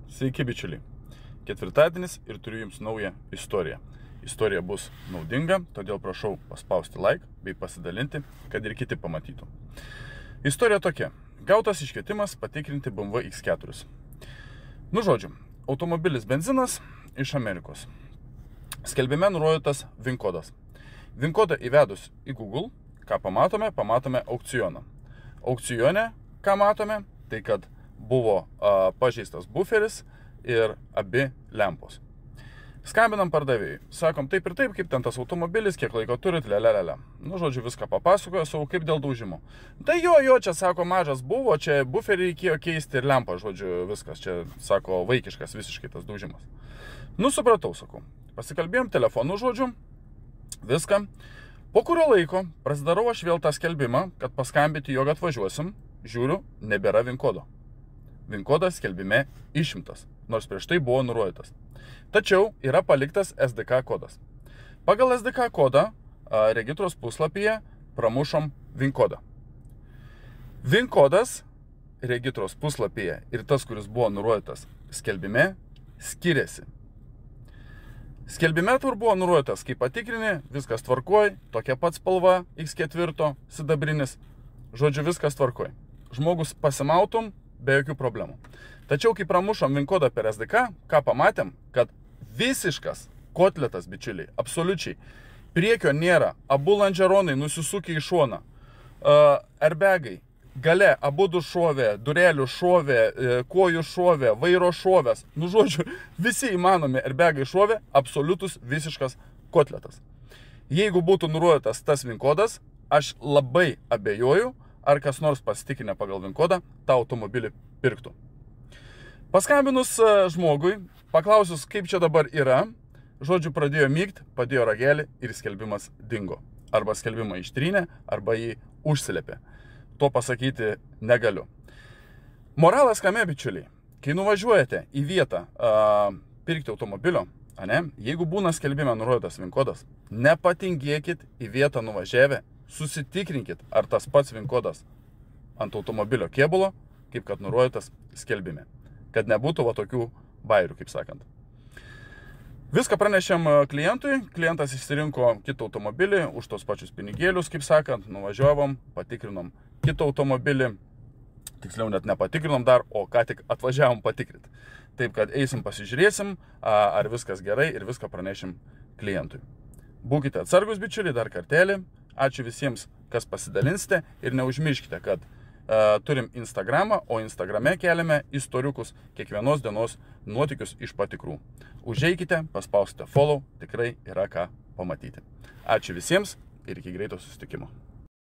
Sveiki bičiuliai. Ketvirtadienis ir turiu jums naują istoriją. Istorija bus naudinga, todėl prašau paspausti like bei pasidalinti, kad ir kiti pamatytų. Istorija tokia. Gautas iškvietimas patikrinti BMW X4. Žodžiu, automobilis benzinas iš Amerikos. Skelbime nurodytas VIN kodas. VIN kodą įvedus į Google, ką pamatome? Pamatome aukcioną. Aukcione, ką matome? Tai kad buvo pažeistas buferis ir abi lempos. Skambinam pardavėjui. Sakom taip ir taip, kaip ten tas automobilis, kiek laiko turit, lelelele. Žodžiu, viską papasakojo, savo kaip dėl daužimo. Tai jo, čia, sako, mažas buvo, čia buferį reikėjo keisti ir lempą, žodžiu, viskas. Čia, sako, vaikiškas visiškai tas daužimas. Supratau, sakau. Pasikalbėjom telefonu, žodžiu, viską. Po kurio laiko prasidarau aš vėl tą skelbimą, kad paskambinti, jog atvažiuosim, žiūriu, nebėra VIN kodo. VIN kodas skelbime išimtas, nors prieš tai buvo nurodytas. Tačiau yra paliktas SDK kodas. Pagal SDK kodą registros puslapyje pramušom VIN kodą. VIN kodas registros puslapyje ir tas, kuris buvo nurodytas skelbime, skiriasi. Skelbime tur buvo nurodytas, kai patikrini, viskas tvarkoj, tokia pat spalva X4 sidabrinis, žodžiu, viskas tvarkoj. Žmogus pasimautum be jokių problemų. Tačiau, kai pramušom VIN kodą per SDK, ką pamatėm, kad visiškas kotletas, bičiuliai, absoliučiai. Priekio nėra, abu landžeronai nusisukė į šoną, airbagai, gale abudu šovė, durelių šovė, kojų šovė, vairo šovės. Žodžiu, visi įmanomi airbagai šovė, absoliutus visiškas kotletas. Jeigu būtų nurodytas tas VIN kodas, aš labai abejoju, ar kas nors pasitikinę pagal VIN kodą tą automobilį pirktų. Paskambinus žmogui, paklausius, kaip čia dabar yra, žodžiu, pradėjo mygt, padėjo ragelį ir skelbimas dingo. Arba skelbimą ištrynė, arba jį užsilepė. To pasakyti negaliu. Moralas kame, bičiuliai? Kai nuvažiuojate į vietą pirkti automobilio, jeigu būna skelbime nurodytas VIN kodas, nepatingėkit į vietą nuvažiavę, susitikrinkit, ar tas pats VIN kodas ant automobilio kėbulo, kaip kad nurodytas skelbime. Kad nebūtų tokių bairių, kaip sakant. Viską pranešėm klientui, klientas išsirinko kitą automobilį už tos pačius pinigėlius, kaip sakant, nuvažiuovom, patikrinom kitą automobilį, tiksliau net nepatikrinom dar, o ką tik atvažiavom patikrinti. Taip, kad eisim pasižiūrėsim, ar viskas gerai ir viską pranešim klientui. Būkite atsargus, bičiuliai, dar kartelį. Ačiū visiems, kas pasidalinsite ir neužmirškite, kad turim Instagramą, o Instagrame keliame istoriukus kiekvienos dienos nuotykius iš patikrų. Užeikite, paspauskite follow, tikrai yra ką pamatyti. Ačiū visiems ir iki greito susitikimo.